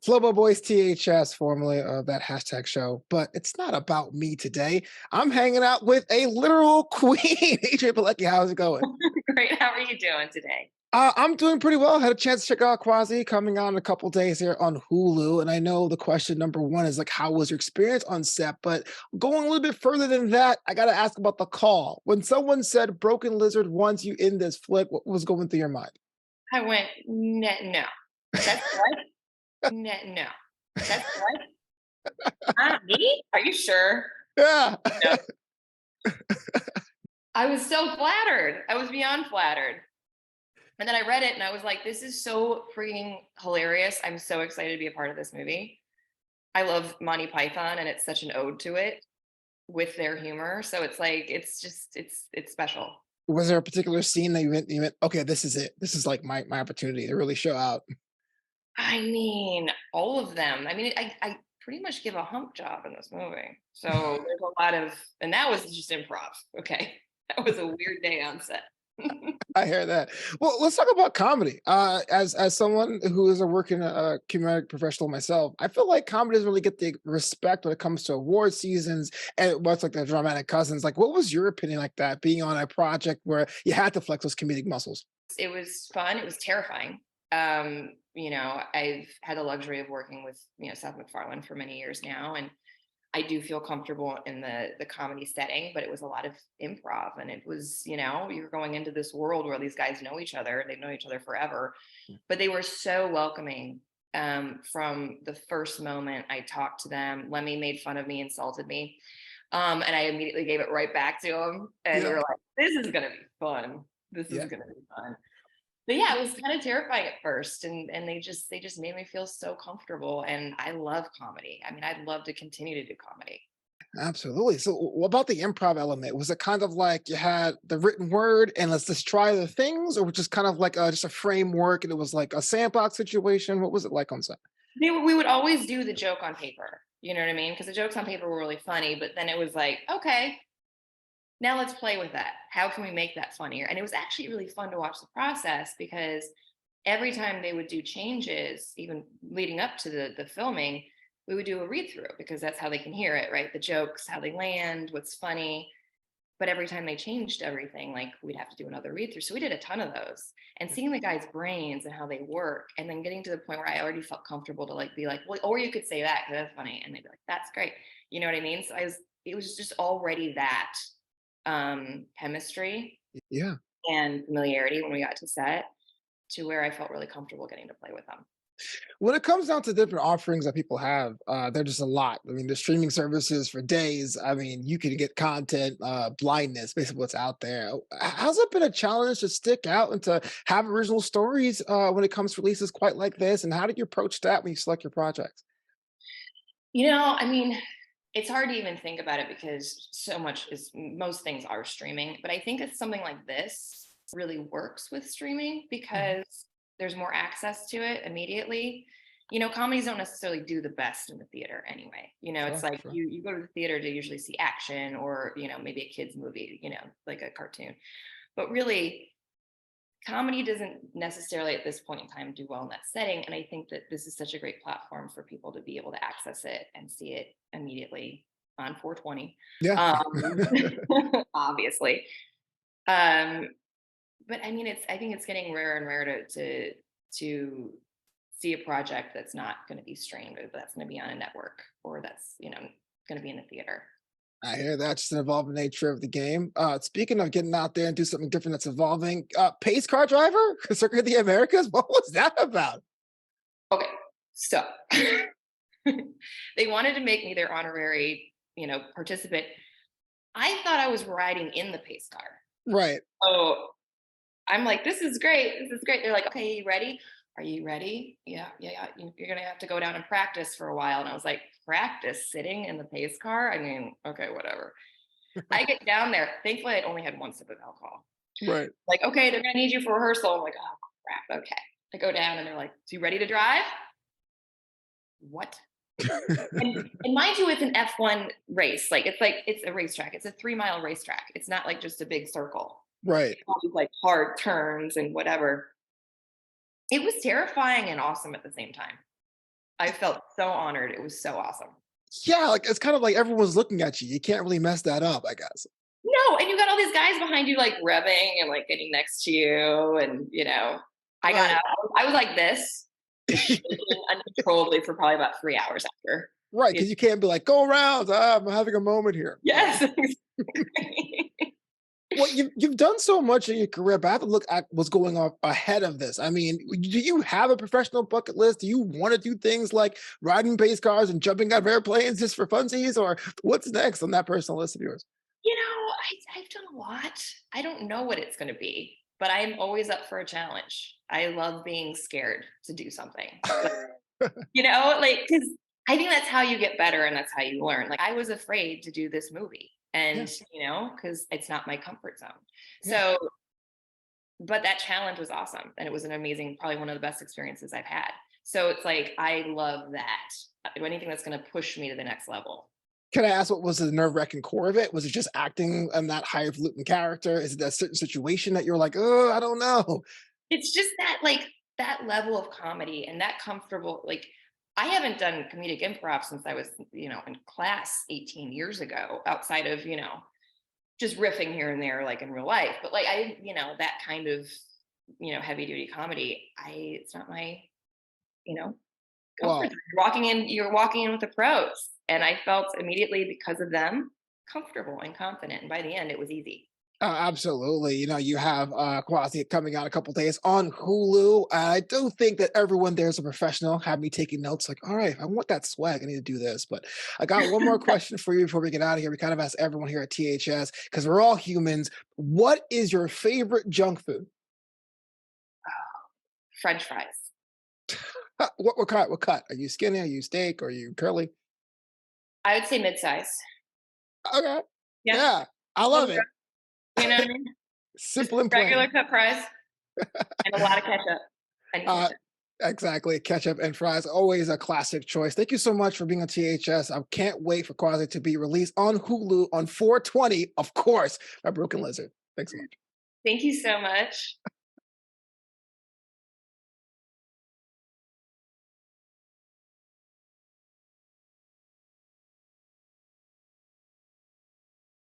Flobo Boys THS, formerly of that hashtag show, but it's not about me today. I'm hanging out with a literal queen. Adrianne Palicki, how's it going? Great. How are you doing today? I'm doing pretty well. Had a chance to check out QUASI coming on in a couple days here on Hulu. And I know the question number one is like, how was your experience on set? But going a little bit further than that, I got to ask about the call. When someone said Broken Lizard wants you in this flick, what was going through your mind? I went, No. That's what? No. That's what? Me? Are you sure? Yeah. No. I was so flattered. I was beyond flattered. And then I read it and I was like, this is so freaking hilarious. I'm so excited to be a part of this movie. I love Monty Python and it's such an ode to it with their humor. So it's like, it's special. Was there a particular scene that you went, okay, this is it. This is like my opportunity to really show out. I mean, all of them. I mean, I pretty much give a hump job in this movie. So there's a lot of, and that was just improv. Okay. That was a weird day on set. I hear that. Well, let's talk about comedy. As someone who is a working comedic professional myself, I feel like comedy doesn't really get the respect when it comes to award seasons and what's like the dramatic cousins. Like, what was your opinion like that? Being on a project where you had to flex those comedic muscles. It was fun. It was terrifying. I've had the luxury of working with, Seth MacFarlane for many years now, and I do feel comfortable in the comedy setting, but it was a lot of improv. And it was, you're going into this world where these guys know each other, they've known each other forever, but they were so welcoming. From the first moment I talked to them, Lemmy made fun of me, insulted me. And I immediately gave it right back to him. And we Yeah, were like, this is going to be fun. This is yeah. going to be fun. But yeah, it was kind of terrifying at first, and they just made me feel so comfortable. And I love comedy. I mean, I'd love to continue to do comedy. Absolutely. So, what about the improv element? Was it kind of like you had the written word and let's just try the things, or was it just kind of like just a framework and it was like a sandbox situation? What was it like on set? We would always do the joke on paper. You know what I mean? Because the jokes on paper were really funny, but then it was like, okay, now let's play with that. How can we make that funnier? And it was actually really fun to watch the process because every time they would do changes, even leading up to the filming, we would do a read through because that's how they can hear it, right? The jokes, how they land, what's funny. But every time they changed everything, like we'd have to do another read through. So we did a ton of those and seeing the guys' brains and how they work, and then getting to the point where I already felt comfortable to like be like, well, or you could say that because that's funny. And they'd be like, that's great. You know what I mean? So it was just already that chemistry Yeah. and familiarity when we got to set to where I felt really comfortable getting to play with them. When it comes down to different offerings that people have, there's just a lot. I mean, the streaming services for days. I mean, you can get content blindness, basically what's out there. How's it been a challenge to stick out and to have original stories when it comes to releases quite like this? And how did you approach that when you select your projects? I mean, it's hard to even think about it because so much is most things are streaming, but I think it's something like this really works with streaming Mhm. because there's more access to it immediately. Comedies don't necessarily do the best in the theater anyway. It's Sure, like sure. you go to the theater to usually see action or, maybe a kid's movie, like a cartoon. But really, comedy doesn't necessarily at this point in time do well in that setting. And I think that this is such a great platform for people to be able to access it and see it immediately on 420. Yeah. Um, obviously. Um, but I mean, I think it's getting rarer and rarer to see a project that's not going to be streamed or that's going to be on a network or that's, going to be in a theater. I hear that's just an evolving nature of the game. Speaking of getting out there and do something different that's evolving, pace car driver, Circuit of the Americas. What was that about? Okay. So they wanted to make me their honorary, participant. I thought I was riding in the pace car. Right. So I'm like, this is great. This is great. They're like, okay, you ready? Are you ready? Yeah, yeah, yeah. You're going to have to go down and practice for a while. And I was like, practice sitting in the pace car? I mean, okay, whatever. I get down there. Thankfully, I'd only had one sip of alcohol. Right. Like, okay, they're going to need you for rehearsal. I'm like, oh, crap. Okay. I go down and they're like, so you ready to drive? What? And mind you, it's an F1 race. It's a racetrack. It's a 3 mile racetrack. It's not like just a big circle. Right. All these like hard turns and whatever. It was terrifying and awesome at the same time. I felt so honored. It was so awesome. Yeah, like, it's kind of like everyone's looking at you. You can't really mess that up, I guess. No, and you got all these guys behind you, like, rubbing and, like, getting next to you, and, I got Right. out. I was like this, just shaking uncontrollably for probably about 3 hours after. Right, You because you can't be like, "Go around, I'm having a moment here." Yes, exactly. Well, you've done so much in your career, but I have to look at what's going on ahead of this. I mean, do you have a professional bucket list? Do you wanna do things like riding pace cars and jumping out of airplanes just for funsies, or what's next on that personal list of yours? I've done a lot. I don't know what it's gonna be, but I'm always up for a challenge. I love being scared to do something. Like, because I think that's how you get better and that's how you learn. Like, I was afraid to do this movie Yeah, and, because it's not my comfort zone. yeah. So, but that challenge was awesome. And it was an amazing, probably one of the best experiences I've had. So it's like, I love that. Anything that's going to push me to the next level. Can I ask what was the nerve-wracking core of it? Was it just acting in that highfalutin character? Is it that certain situation that you're like, "Oh, I don't know." It's just that, like, that level of comedy and that comfortable, like, I haven't done comedic improv since I was, in class 18 years ago, outside of, just riffing here and there, like in real life. But like that kind of, heavy duty comedy, it's not my, you know, comfort Well, zone. You're walking in with the pros. And I felt immediately because of them comfortable and confident. And by the end, it was easy. absolutely. You have QUASI coming out a couple days on Hulu. I do think that everyone there is a professional. Have me taking notes, like, all right, I want that swag. I need to do this. But I got one more question for you before we get out of here. We kind of ask everyone here at THS because we're all humans. What is your favorite junk food? French fries. What cut? What cut? Are you skinny? Are you steak? Are you curly? I would say mid-size. Okay. Yeah. Yeah, I love Little it. You know what I mean? Just Simple and regular plain. cut fries and a lot of ketchup. I need Uh, ketchup. exactly. Ketchup and fries, always a classic choice. Thank you so much for being on THS. I can't wait for Quasi to be released on Hulu on 420, of course, by Broken Lizard. Thanks so much. Thank you so much.